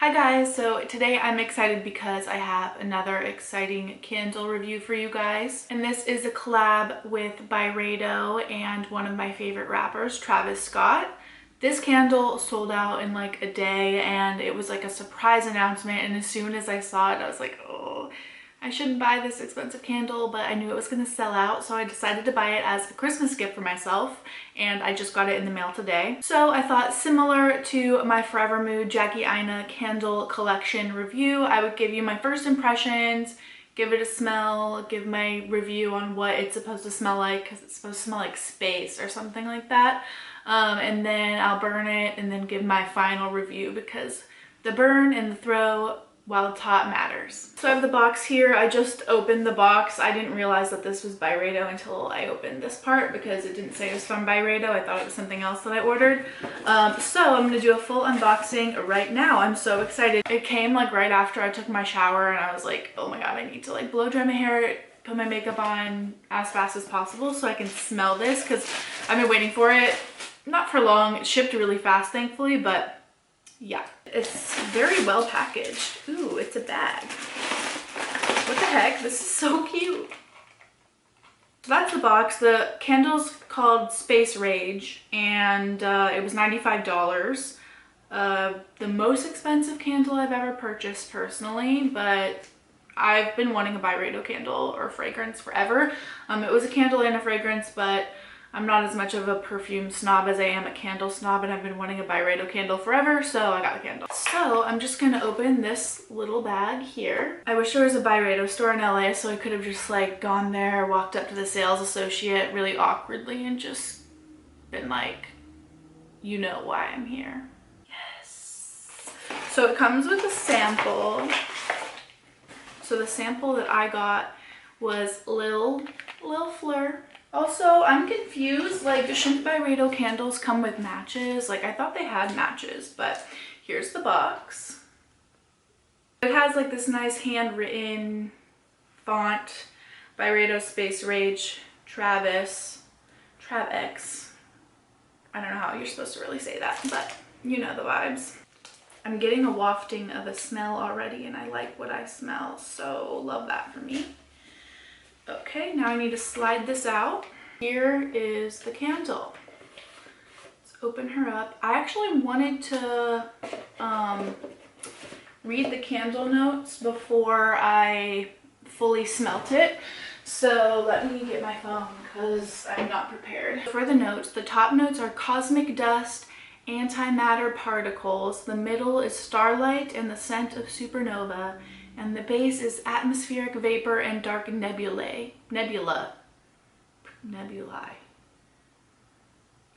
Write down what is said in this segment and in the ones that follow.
Hi guys, so today I'm excited because I have another exciting candle review for you guys. And this is a collab with Byredo and one of my favorite rappers, Travis Scott. This candle sold out in like a day and it was like a surprise announcement, and as soon as I saw it I was like, oh, I shouldn't buy this expensive candle, but I knew it was going to sell out, so I decided to buy it as a Christmas gift for myself, and I just got it in the mail today. So I thought, similar to my Forever Mood Jackie Aina candle collection review, I would give you my first impressions, give it a smell, give my review on what it's supposed to smell like, because it's supposed to smell like space or something like that. And then I'll burn it and then give my final review, because the burn and the throw while it's hot matters. So I have the box here. I just opened the box. I didn't realize that this was Byredo until I opened this part, because it didn't say it was from Byredo. I thought it was something else that I ordered. So I'm gonna do a full unboxing right now. I'm so excited. It came like right after I took my shower, and I was like, oh my god, I need to like blow dry my hair, put my makeup on as fast as possible so I can smell this, because I've been waiting for it. Not for long. It shipped really fast, thankfully, but yeah, it's very well packaged. Ooh, it's a bag. What the heck? This is so cute. So that's the box. The candle's called Space Rage, and it was $95. The most expensive candle I've ever purchased personally, but I've been wanting a Byredo candle or fragrance forever. It was a candle and a fragrance, but I'm not as much of a perfume snob as I am a candle snob, and I've been wanting a Byredo candle forever, so I got a candle. So I'm just gonna open this little bag here. I wish there was a Byredo store in LA so I could have just like gone there, walked up to the sales associate really awkwardly and just been like, you know why I'm here. Yes. So it comes with a sample. So the sample that I got was Lil Fleur. Also, I'm confused, like, shouldn't Byredo candles come with matches? Like, I thought they had matches, but here's the box. It has like this nice handwritten font, Byredo Space Rage, Travis. I don't know how you're supposed to really say that, but you know the vibes. I'm getting a wafting of a smell already, and I like what I smell, so love that for me. Okay, now I need to slide this out. Here is the candle. Let's open her up. I actually wanted to read the candle notes before I fully smelt it. So let me get my phone because I'm not prepared. For the notes, the top notes are cosmic dust, antimatter particles. The middle is starlight and the scent of supernova. And the base is atmospheric vapor and dark nebulae. Nebulae.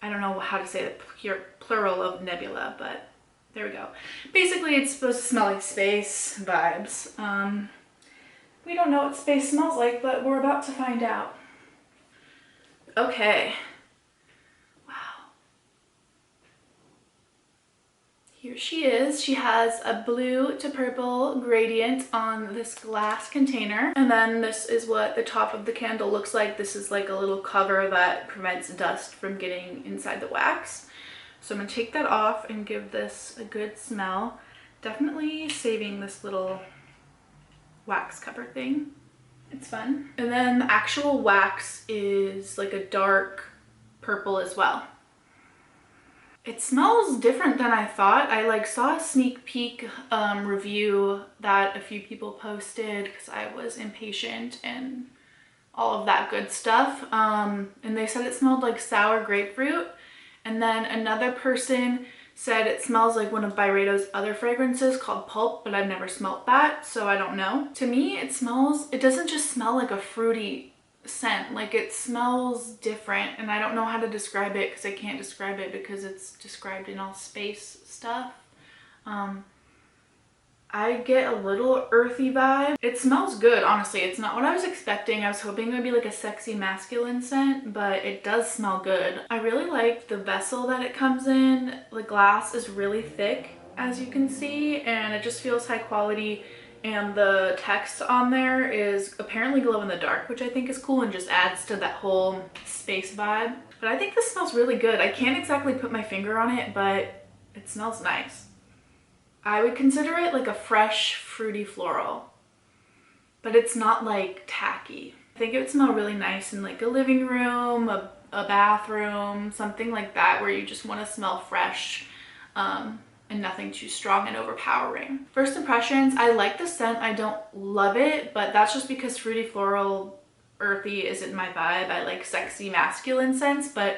I don't know how to say the plural of nebula, but there we go. Basically, it's supposed to smell like space vibes. We don't know what space smells like, but we're about to find out. Okay. Here she is. She has a blue to purple gradient on this glass container. And then this is what the top of the candle looks like. This is like a little cover that prevents dust from getting inside the wax. So I'm gonna take that off and give this a good smell. Definitely saving this little wax cover thing. It's fun. And then the actual wax is like a dark purple as well. It smells different than I thought. I like saw a sneak peek review that a few people posted because I was impatient and all of that good stuff. And they said it smelled like sour grapefruit. And then another person said it smells like one of Byredo's other fragrances called Pulp, but I've never smelled that, so I don't know. To me, it doesn't just smell like a fruity scent, like it smells different, and I don't know how to describe it because I can't describe it because it's described in all space stuff. I get a little earthy vibe. It smells good, honestly. It's not what I was expecting. I was hoping it would be like a sexy masculine scent, but it does smell good. I really like the vessel that it comes in. The glass is really thick, as you can see, and it just feels high quality. And the text on there is apparently glow in the dark, which I think is cool and just adds to that whole space vibe. But I think this smells really good. I can't exactly put my finger on it, but it smells nice. I would consider it like a fresh fruity floral, but it's not like tacky. I think it would smell really nice in like a living room, a bathroom, something like that, where you just want to smell fresh and nothing too strong and overpowering. First impressions, I like the scent. I don't love it, but that's just because fruity floral earthy isn't my vibe. I like sexy masculine scents, but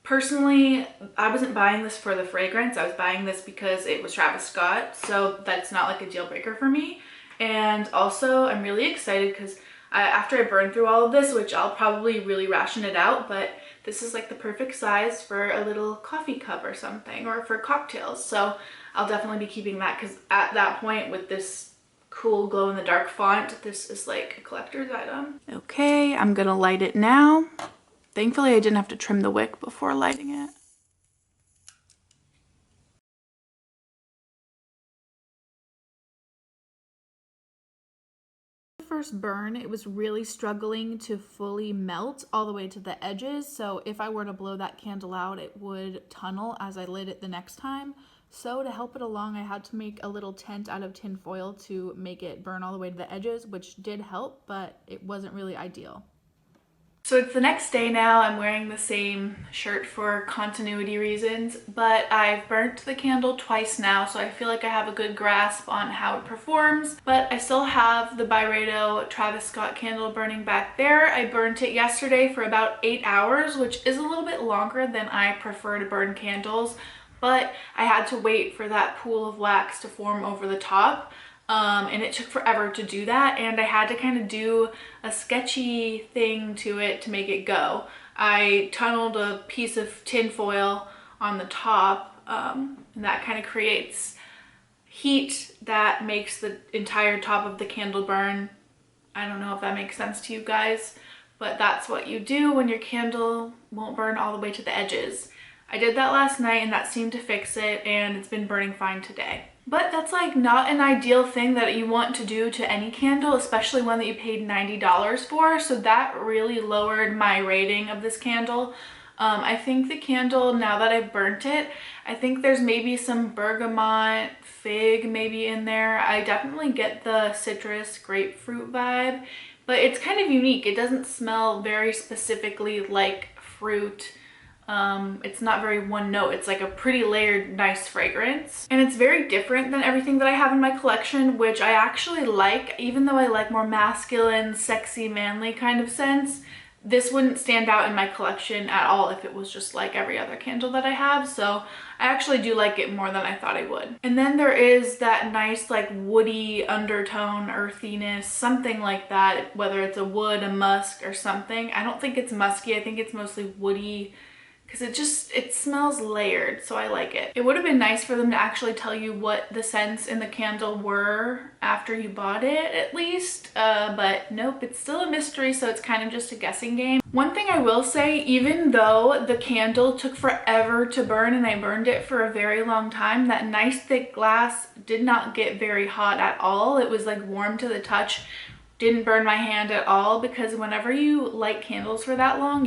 personally, I wasn't buying this for the fragrance. I was buying this because it was Travis Scott, so that's not like a deal breaker for me. And also, I'm really excited because after I burn through all of this, which I'll probably really ration it out, but this is like the perfect size for a little coffee cup or something, or for cocktails. So I'll definitely be keeping that, because at that point with this cool glow-in-the-dark font, this is like a collector's item. Okay, I'm gonna light it now. Thankfully, I didn't have to trim the wick before lighting it. First burn, it was really struggling to fully melt all the way to the edges, so if I were to blow that candle out, it would tunnel as I lit it the next time. So to help it along, I had to make a little tent out of tin foil to make it burn all the way to the edges, which did help, but it wasn't really ideal. So it's the next day now. I'm wearing the same shirt for continuity reasons, but I've burnt the candle twice now, so I feel like I have a good grasp on how it performs. But I still have the Byredo Travis Scott candle burning back there. I burnt it yesterday for about 8 hours, which is a little bit longer than I prefer to burn candles, but I had to wait for that pool of wax to form over the top. And it took forever to do that, and I had to kind of do a sketchy thing to it to make it go. I tunneled a piece of tin foil on the top, and that kind of creates heat that makes the entire top of the candle burn. I don't know if that makes sense to you guys, but that's what you do when your candle won't burn all the way to the edges. I did that last night and that seemed to fix it, and it's been burning fine today. But that's like not an ideal thing that you want to do to any candle, especially one that you paid $90 for. So that really lowered my rating of this candle. I think the candle, now that I've burnt it, I think there's maybe some bergamot, fig maybe in there. I definitely get the citrus grapefruit vibe, but it's kind of unique. It doesn't smell very specifically like fruit. It's not very one note. It's like a pretty layered, nice fragrance. And it's very different than everything that I have in my collection, which I actually like. Even though I like more masculine, sexy, manly kind of scents, this wouldn't stand out in my collection at all if it was just like every other candle that I have. So I actually do like it more than I thought I would. And then there is that nice like woody undertone, earthiness, something like that, whether it's a wood, a musk, or something. I don't think it's musky. I think it's mostly woody, because it smells layered, so I like it. It would have been nice for them to actually tell you what the scents in the candle were after you bought it, at least, but nope, it's still a mystery, so it's kind of just a guessing game. One thing I will say, even though the candle took forever to burn and I burned it for a very long time, that nice thick glass did not get very hot at all. It was like warm to the touch, didn't burn my hand at all, because whenever you light candles for that long,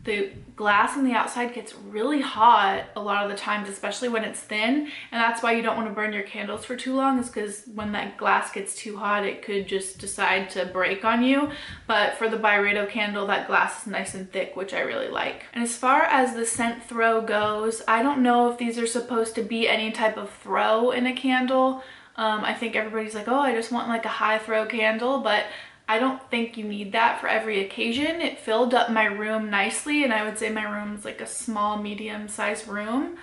the glass on the outside gets really hot a lot of the times, especially when it's thin, and that's why you don't want to burn your candles for too long, is because when that glass gets too hot, it could just decide to break on you. But for the Byredo candle, that glass is nice and thick, which I really like. And as far as the scent throw goes, I don't know if these are supposed to be any type of throw in a candle. I think everybody's like, oh, I just want like a high throw candle, but I don't think you need that for every occasion. It filled up my room nicely, and I would say my room is like a small, medium-sized room.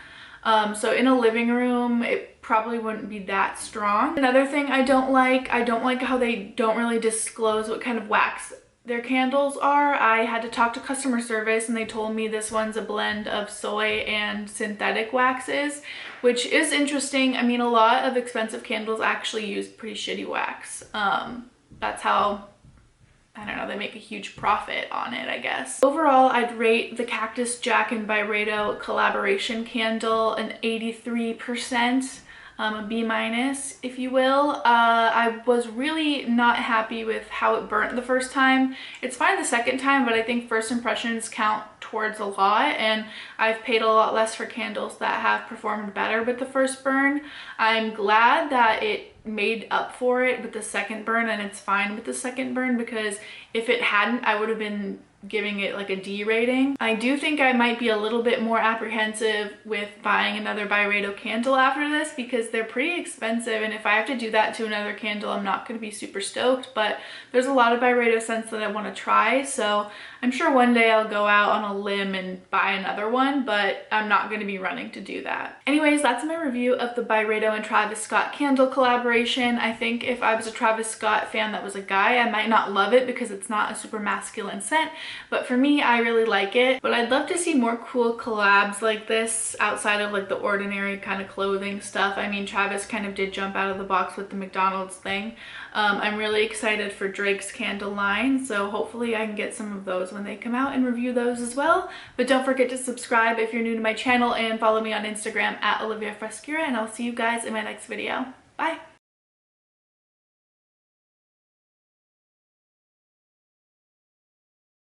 So in a living room, it probably wouldn't be that strong. Another thing I don't like how they don't really disclose what kind of wax their candles are. I had to talk to customer service, and they told me this one's a blend of soy and synthetic waxes, which is interesting. I mean, a lot of expensive candles actually use pretty shitty wax. That's how, I don't know, they make a huge profit on it, I guess. Overall, I'd rate the Cactus Jack and Byredo collaboration candle an 83%. a B minus, if you will. I was really not happy with how it burnt the first time. It's fine the second time, but I think first impressions count towards a lot, and I've paid a lot less for candles that have performed better with the first burn. I'm glad that it made up for it with the second burn, and it's fine with the second burn, because if it hadn't, I would have been giving it like a D rating. I do think I might be a little bit more apprehensive with buying another Byredo candle after this, because they're pretty expensive, and if I have to do that to another candle, I'm not going to be super stoked. But there's a lot of Byredo scents that I want to try, so I'm sure one day I'll go out on a limb and buy another one, but I'm not going to be running to do that. Anyways, that's my review of the Byredo and Travis Scott candle collaboration. I think if I was a Travis Scott fan that was a guy, I might not love it because it's not a super masculine scent, but for me, I really like it. But I'd love to see more cool collabs like this outside of like the ordinary kind of clothing stuff. I mean, Travis kind of did jump out of the box with the McDonald's thing. I'm really excited for Drake's candle line, so hopefully I can get some of those when they come out and review those as well. But don't forget to subscribe if you're new to my channel, and follow me on Instagram at Olivia Frescura, and I'll see you guys in my next video. Bye!